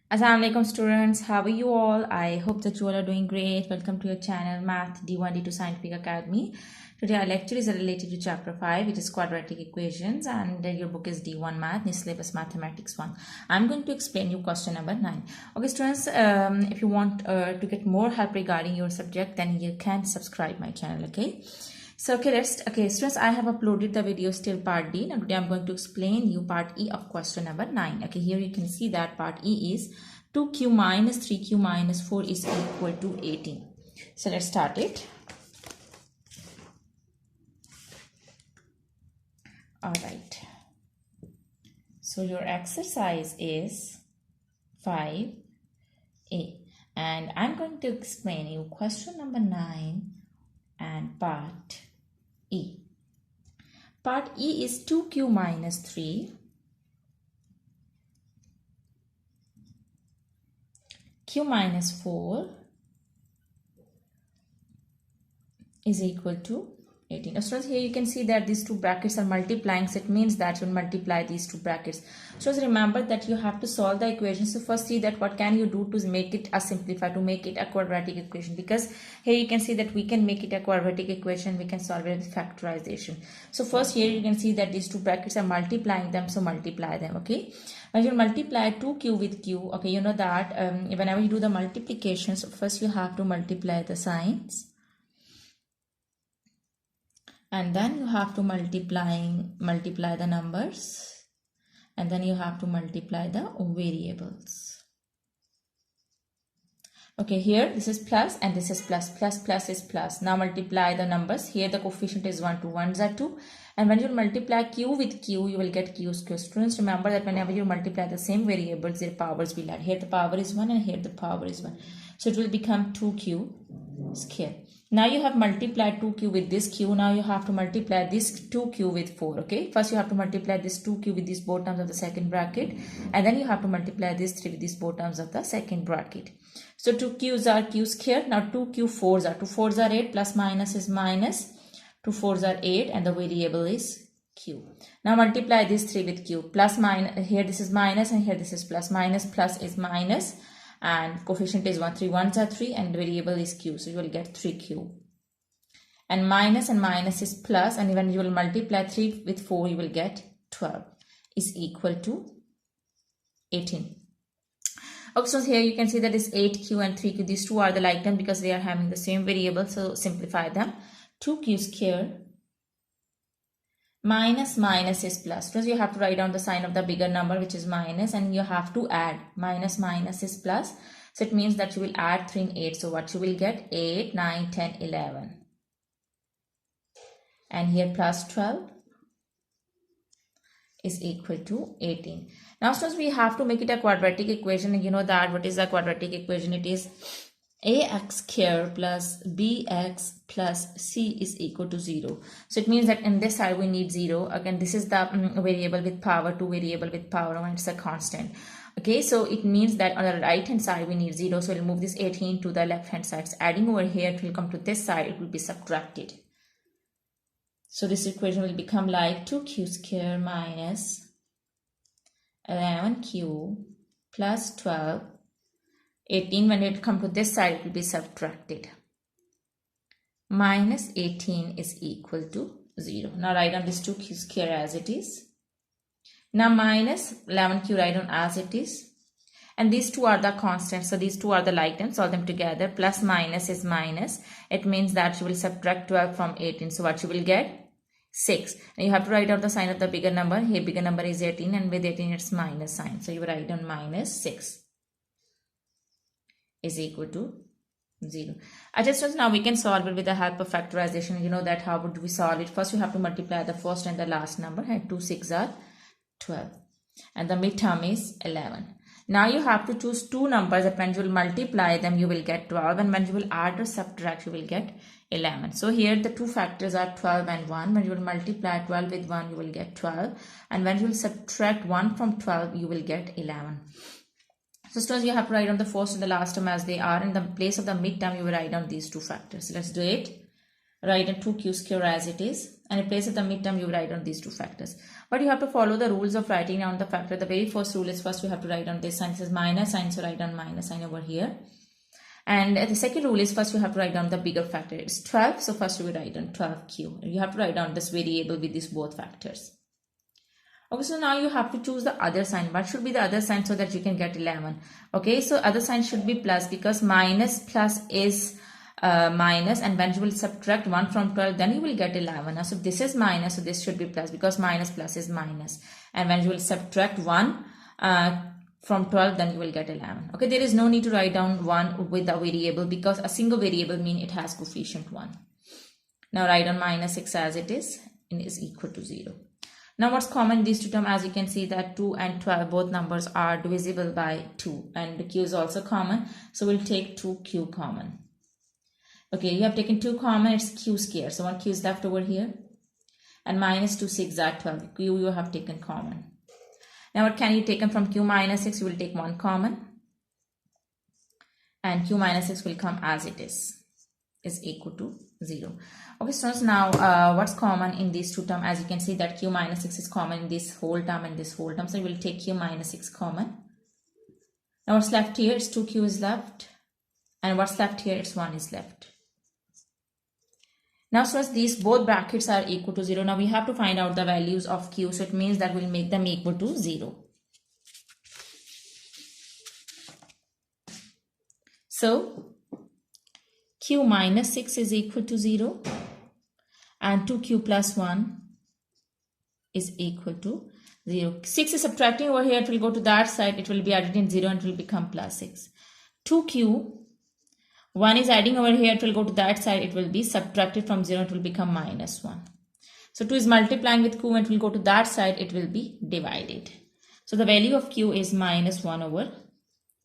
Assalamualaikum students, how are you all? I hope that you all are doing great. Welcome to your channel Math D1 D2 Scientific Academy. Today our lecture is related to chapter 5, which is quadratic equations, and your book is D1 Math, syllabus Mathematics 1. I'm going to explain you question number 9. Okay students, if you want to get more help regarding your subject, then you can subscribe my channel, okay? So okay students, I have uploaded the videos till part D. Now today I'm going to explain you part E of question number 9. Okay, here you can see that part E is 2q minus 3q minus 4 is equal to 18. So let's start it. Alright, so your exercise is 5A, and I'm going to explain you question number 9 and part E. Part E is 2q minus 3 q minus 4 is equal to 18. So here you can see that these two brackets are multiplying, so it means that you multiply these two brackets. So remember that you have to solve the equation. So first see that what can you do to make it a simplify, to make it a quadratic equation, because here you can see that we can make it a quadratic equation, we can solve it with factorization. So first here you can see that these two brackets are multiplying them, so multiply them. Okay, when you multiply 2q with q, okay, you know that whenever you do the multiplications, first you have to multiply the signs, and then you have to multiply the numbers, and then you have to multiply the variables. Okay, here this is plus and this is plus. Plus is plus. Now multiply the numbers. Here the coefficient is 1, 2 1s are 2, and when you multiply q with q, you will get q square. Students, remember that whenever you multiply the same variables, their powers will add. Here the power is 1 and here the power is 1, so it will become 2q square. Now you have multiplied 2q with this q. Now you have to multiply this 2q with 4. Okay, first you have to multiply this 2q with these both terms of the second bracket, and then you have to multiply this 3 with these both terms of the second bracket. So 2q's are q square. Now 2q4's are 2 4's are 8, plus minus is minus, 2 4's are 8, and the variable is q. Now multiply this 3 with q, plus minus, here this is minus and here this is plus. Minus plus is minus, and coefficient is 1, 3 1s are 3, and variable is q, so you will get 3q. And minus is plus, and when you will multiply 3 with 4, you will get 12 is equal to 18. Okay, so here you can see that is 8q and 3q. These two are the like term because they are having the same variable, so simplify them. 2q square minus is plus. So you have to write down the sign of the bigger number, which is minus, and you have to add. Minus is plus, so it means that you will add 3 and 8. So what you will get? 8, 9, 10, 11. And here plus 12 is equal to 18. Now students, we have to make it a quadratic equation, and you know that what is a quadratic equation? It is ax square plus bx plus c is equal to 0. So it means that in this side we need 0. Again, this is the variable with power 2, variable with power 1, it's a constant. Okay, so it means that on the right hand side we need 0. So we'll move this 18 to the left hand side. So adding over here, it will come to this side, it will be subtracted. So this equation will become like 2q square minus 11q plus 12. 18, when it comes to this side, it will be subtracted. Minus 18 is equal to 0. Now write down this 2q square as it is. Now minus 11q, write down as it is. And these two are the constants, so these two are the like terms, solve them together. Plus minus is minus. It means that you will subtract 12 from 18. So what you will get? 6. And you have to write out the sign of the bigger number. Here bigger number is 18, and with 18 it's minus sign. So you write down minus 6 is equal to 0. Adjustments, now we can solve it with the help of factorization. You know that how would we solve it? First you have to multiply the first and the last number, and 2 6 are 12, and the midterm is 11. Now you have to choose two numbers that when you will multiply them you will get 12, and when you will add or subtract you will get 11. So here the two factors are 12 and 1. When you will multiply 12 with 1 you will get 12, and when you will subtract 1 from 12 you will get 11. So students, you have to write down the first and the last term as they are. In the place of the midterm you will write down these two factors. Let's do it. write on 2q square as it is, and in place of the midterm you write on these two factors. But you have to follow the rules of writing down the factor. The very first rule is first we have to write on this sign. This is minus sign, so write on minus sign over here. And the second rule is first you have to write down the bigger factor. It's 12, so first you will write on 12q. You have to write down this variable with these both factors. Okay, so now you have to choose the other sign. What should be the other sign so that you can get 11? Okay, so other sign should be plus, because minus plus is minus, and when you will subtract 1 from 12, then you will get 11. Now, so this is minus, so this should be plus, because minus plus is minus. And when you will subtract 1 from 12, then you will get 11. Okay, there is no need to write down 1 with a variable, because a single variable means it has coefficient 1. Now write on minus 6 as it is, and is equal to 0. Now what's common in these two terms? As you can see that 2 and 12, both numbers are divisible by 2, and the q is also common, so we'll take 2q common. Okay, you have taken 2 common, it's q square, so 1 q is left over here, and minus 2 6 are 12, q you have taken common. Now what can you take from q minus 6? You will take 1 common, and q minus 6 will come as it is equal to 0. Okay, so now what's common in these two terms? As you can see that q minus 6 is common in this whole term and this whole term, so we will take q minus 6 common. Now what's left here? It's 2q is left, and what's left here? It's 1 is left. Now since these both brackets are equal to 0, now we have to find out the values of q, so it means that we'll make them equal to 0. So q minus 6 is equal to 0, and 2q plus 1 is equal to 0. 6 is subtracting over here, it will go to that side, it will be added in 0 and it will become plus 6. 2q, 1 is adding over here, it will go to that side, it will be subtracted from 0, it will become minus 1. So 2 is multiplying with q, and it will go to that side, it will be divided. So the value of q is minus 1 over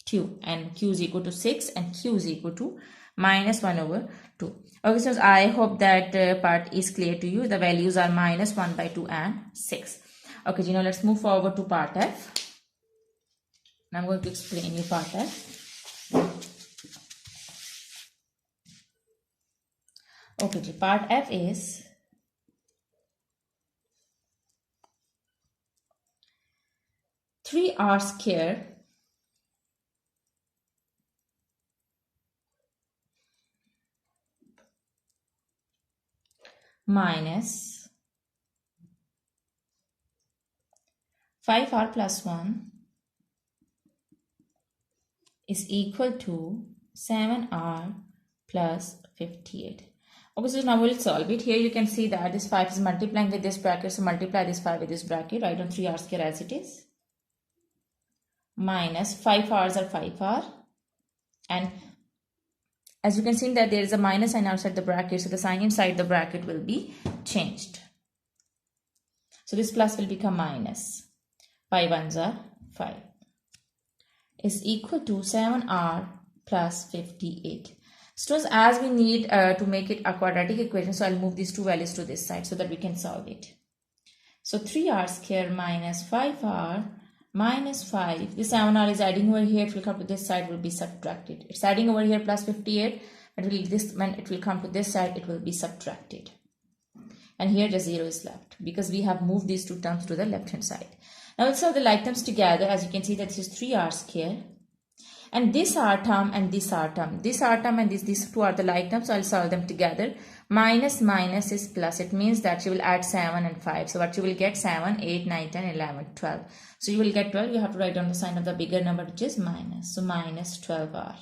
2, and q is equal to 6, and q is equal to minus 1 over 2. Okay, so I hope that part is clear to you. The values are minus 1 by 2 and 6. Okay, Gino, let's move forward to part F. Now I'm going to explain you part F. Okay, part F is three r square minus 5r plus 1 is equal to 7r plus 58. Okay, so now we'll solve it. Here you can see that this 5 is multiplying with this bracket, so multiply this 5 with this bracket, write on 3r square as it is, minus 5r's are 5r, and as you can see that there is a minus sign outside the bracket, so the sign inside the bracket will be changed. So this plus will become minus. 5 1's are 5 is equal to 7r plus 58. So as we need to make it a quadratic equation, so I'll move these two values to this side so that we can solve it. So 3r square minus 5r minus 5. This 7r is adding over here, it will come to this side, will be subtracted. It's adding over here plus 58, but when it will come to this side, it will be subtracted. And here the 0 is left because we have moved these two terms to the left hand side. Now let's solve the like terms together. As you can see that this is 3r square. And this r term and this r term. This r term and these two are the like terms. So I'll solve them together. Minus minus is plus. It means that you will add 7 and 5. So what you will get 7, 8, 9, 10, 11, 12. So you will get 12. You have to write down the sign of the bigger number, which is minus. So minus 12r.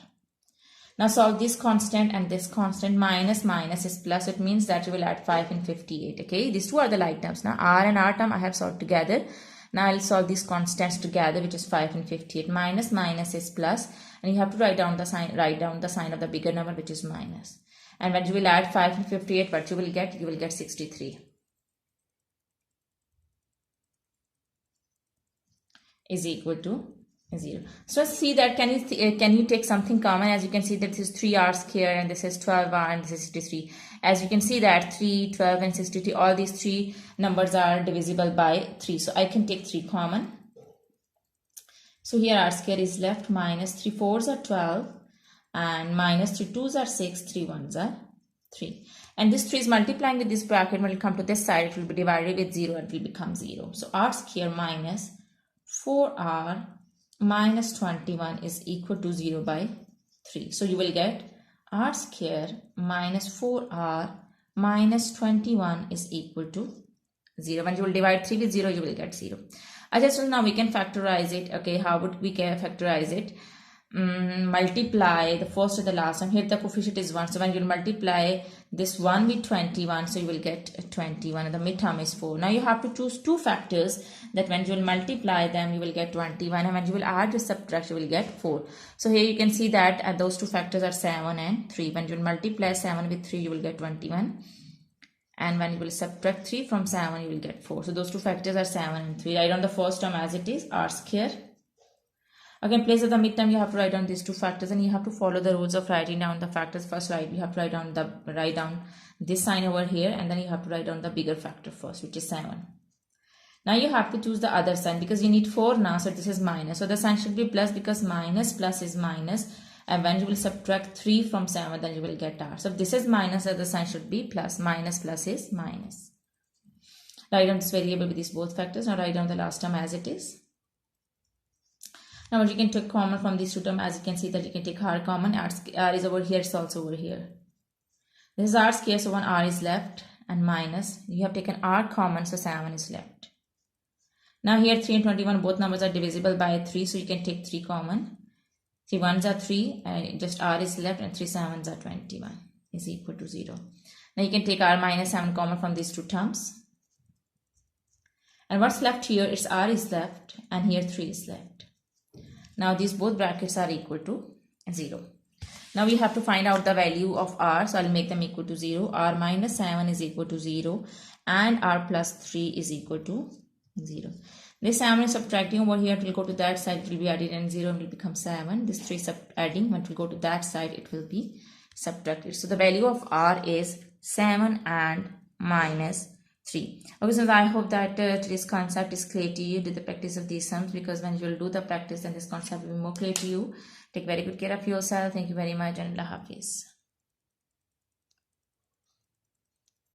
Now solve this constant and this constant. Minus minus is plus. It means that you will add 5 and 58. Okay. These two are the like terms. Now r and r term I have solved together. Now I'll solve these constants together, which is 5 and 58. Minus minus is plus, and you have to write down the sign of the bigger number, which is minus. And when you will add 5 and 58, what you will get? You will get 63. Is equal to 0. So let's see that can you take something common? As you can see that this is 3r square and this is 12r and this is 63. As you can see that 3, 12 and 63, all these three numbers are divisible by 3. So I can take 3 common. So here r square is left, minus 3 4's are 12 and minus 3 2's are 6, 3 1's are 3. And this 3 is multiplying with this bracket. When it come to this side, it will be divided with 0 and it will become 0. So r square minus 4r minus 21 is equal to 0 by 3. So you will get r square minus 4r minus 21 is equal to 0. When you will divide 3 with 0, you will get 0. So now we can factorize it. Okay, how would we factorize it? Multiply the first and the last one. Here the coefficient is 1. So when you multiply this 1 with 21, so you will get 21 and the midterm is 4. Now you have to choose two factors that when you will multiply them, you will get 21, and when you will add or subtract, you will get 4. So here you can see that those two factors are 7 and 3. When you will multiply 7 with 3, you will get 21. And when you will subtract 3 from 7, you will get 4. So those two factors are 7 and 3. Write down the first term as it is, r square. Again, place of the midterm, you have to write down these two factors, and you have to follow the rules of writing down the factors first. You have to write down this sign over here, and then you have to write down the bigger factor first, which is 7. Now you have to choose the other sign because you need 4 now, so this is minus. So the sign should be plus because minus plus is minus, and when you will subtract 3 from 7, then you will get r. So if this is minus, so the sign should be plus. Minus plus is minus. Write down this variable with these both factors. Now write down the last term as it is. Now you can take common from these two terms. As you can see that you can take r common. R is over here, it's also over here. This is r square, so one r is left, and minus. You have taken r common, so 7 is left. Now here 3 and 21, both numbers are divisible by 3, so you can take 3 common. 3 ones are 3, just r is left, and 3 sevens are 21 is equal to 0. Now you can take r minus 7 common from these two terms. And what's left here, it's r is left, and here 3 is left. Now these both brackets are equal to 0. Now we have to find out the value of r, so I'll make them equal to 0. R minus 7 is equal to 0, and r plus 3 is equal to 0. This 7 is subtracting over here, it will go to that side, it will be added, and 0 will become 7. This 3 adding, when it will go to that side, it will be subtracted. So the value of r is 7 and minus 3. Okay, so I hope that today's concept is clear to you. Do the practice of these sums, because when you will do the practice, then this concept will be more clear to you. Take very good care of yourself. Thank you very much, and Allah Hafiz.